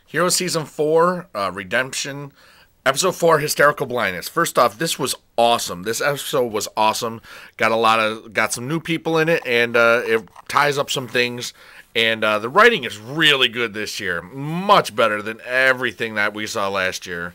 Hero Season 4, Redemption, Episode 4, Hysterical Blindness. First off, this was awesome. This episode was awesome. Got some new people in it, and it ties up some things. And the writing is really good this year. Much better than everything that we saw last year.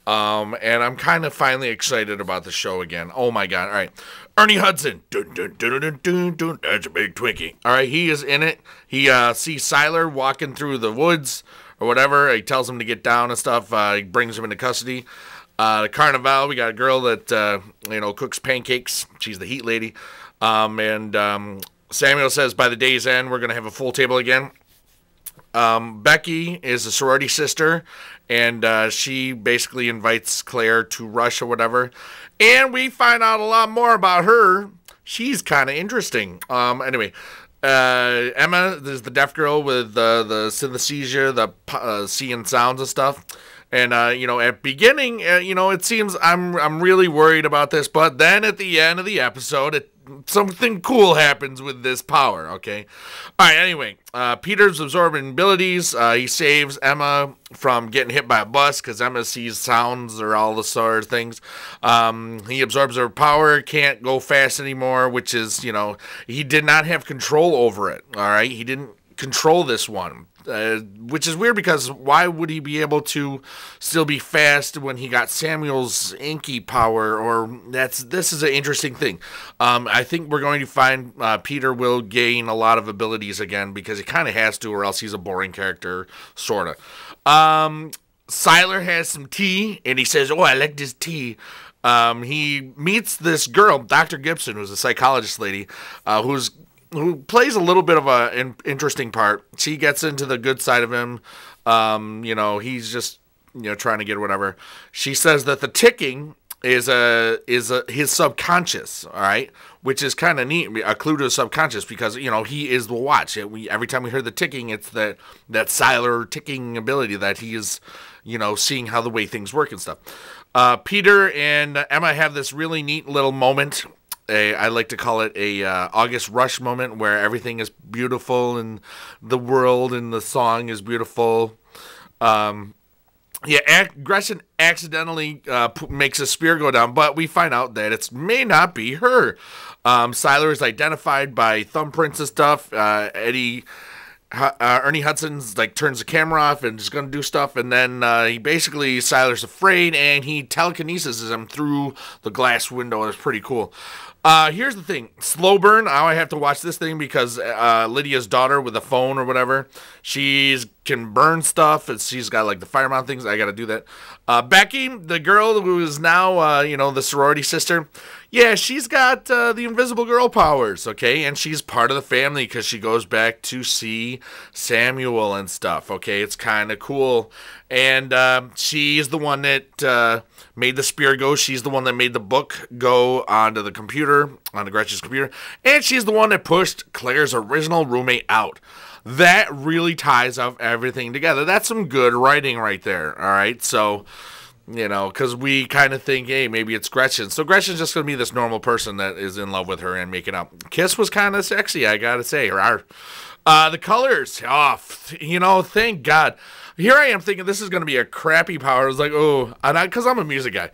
And I'm kind of finally excited about the show again. Oh my god. All right. Ernie Hudson. Dun, dun, dun, dun, dun, dun. That's a big Twinkie. All right. He is in it. He sees Syler walking through the woods or whatever. He tells him to get down and stuff. He brings him into custody. The Carnival, we got a girl that, cooks pancakes. She's the heat lady. Samuel says by the day's end, we're going to have a full table again. Becky is a sorority sister, and she basically invites Claire to Rush or whatever. And we find out a lot more about her. She's kind of interesting. Anyway, Emma is the deaf girl with the synesthesia, the seeing sounds and stuff. And, at beginning, it seems I'm really worried about this. But then at the end of the episode, something cool happens with this power, okay? All right, anyway, Peter's absorbing abilities. He saves Emma from getting hit by a bus because Emma sees sounds or all the sort of things. He absorbs her power, can't go fast anymore, which is, he did not have control over it, all right? He didn't control this one. Which is weird because why would he be able to still be fast when he got Samuel's inky power? Or this is an interesting thing. I think we're going to find Peter will gain a lot of abilities again because he kind of has to, or else he's a boring character, sort of. Syler has some tea, and he says, "Oh, I like this tea." He meets this girl, Dr. Gibson, who's a psychologist lady, who plays a little bit of an interesting part. She gets into the good side of him. He's just, trying to get whatever. She says that the ticking is his subconscious, all right, which is kind of neat, a clue to his subconscious because, he is the watch. Every time we hear the ticking, it's that Syler ticking ability that he is, seeing how the way things work and stuff. Peter and Emma have this really neat little moment. I like to call it a August Rush moment where everything is beautiful and the world and the song is beautiful. Gretchen accidentally makes a spear go down, but we find out that it may not be her. Syler is identified by thumbprints and stuff. Ernie Hudson's turns the camera off and is going to do stuff, and then Syler's afraid and he telekinesis him through the glass window. It's pretty cool. Here's the thing. Slow burn. Now I have to watch this thing because Lydia's daughter with a phone or whatever, she can burn stuff. She's got the fire mount things. I got to do that. Becky, the girl who is now, the sorority sister. Yeah, she's got the invisible girl powers, okay? And she's part of the family because she goes back to see Samuel and stuff, okay? It's kind of cool. And she's the one that made the spear go. She's the one that made the book go onto the computer, onto Gretchen's computer. And she's the one that pushed Claire's original roommate out. That really ties up everything together. That's some good writing right there, all right? So, because we kind of think, hey, maybe it's Gretchen. So Gretchen's just going to be this normal person that is in love with her and making up. Kiss was kind of sexy, I got to say. The colors, thank God. Here I am thinking this is going to be a crappy power. I was like, because I'm a music guy.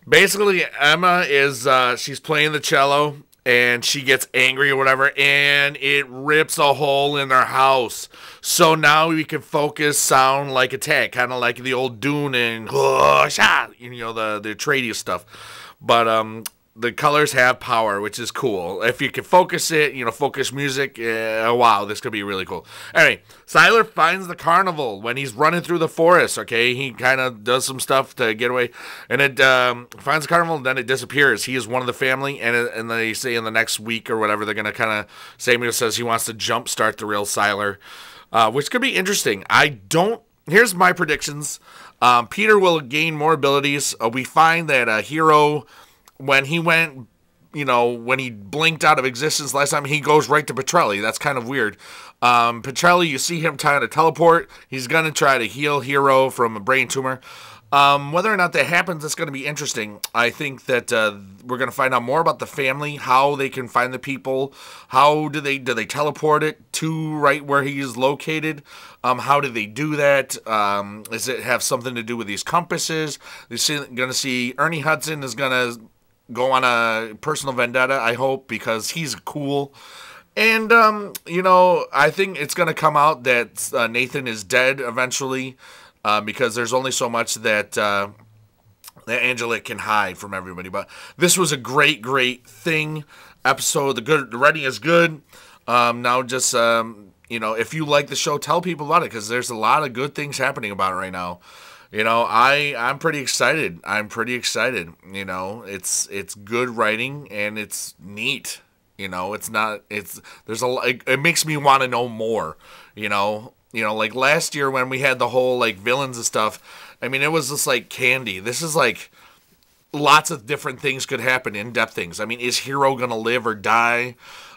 Basically, Emma is, she's playing the cello, and she gets angry or whatever, and it rips a hole in their house. So now we can focus sound like attack, kind of like the old Dune and, the Atreides stuff. But, the colors have power, which is cool. If you can focus it, focus music, wow, this could be really cool. Anyway, Syler finds the carnival when he's running through the forest, okay? He kind of does some stuff to get away, and it finds the carnival, and then it disappears. He is one of the family, and they say in the next week or whatever, they're going to Samuel says he wants to jumpstart the real Syler, which could be interesting. Here's my predictions. Peter will gain more abilities. We find that Hiro, when he went, when he blinked out of existence last time, he goes right to Petrelli. That's kind of weird. Petrelli, you see him trying to teleport. He's going to try to heal Hiro from a brain tumor. Whether or not that happens, it's going to be interesting. I think that we're going to find out more about the family, how they can find the people, how do they teleport it to right where he is located? How do they do that? Does it have something to do with these compasses? You're going to see Ernie Hudson is going to go on a personal vendetta, I hope, because he's cool. And, I think it's going to come out that Nathan is dead eventually. Because there's only so much that that Angela can hide from everybody. But this was a great, great episode. The writing is good. Now just if you like the show, tell people about it because there's a lot of good things happening about it right now. I'm pretty excited. It's good writing and it's neat. It makes me want to know more. Like last year when we had the whole like villains and stuff, I mean, it was just like candy. This is like lots of different things could happen, in-depth things. I mean, is Hiro going to live or die?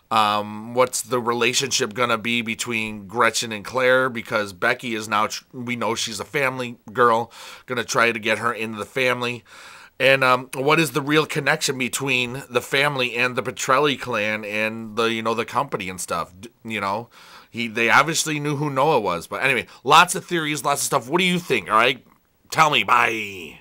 What's the relationship going to be between Gretchen and Claire? Because Becky is now, we know she's a family girl, going to try to get her into the family. And what is the real connection between the family and the Petrelli clan and the company and stuff? They obviously knew who Noah was. But anyway, lots of theories, lots of stuff. What do you think? All right, tell me. Bye.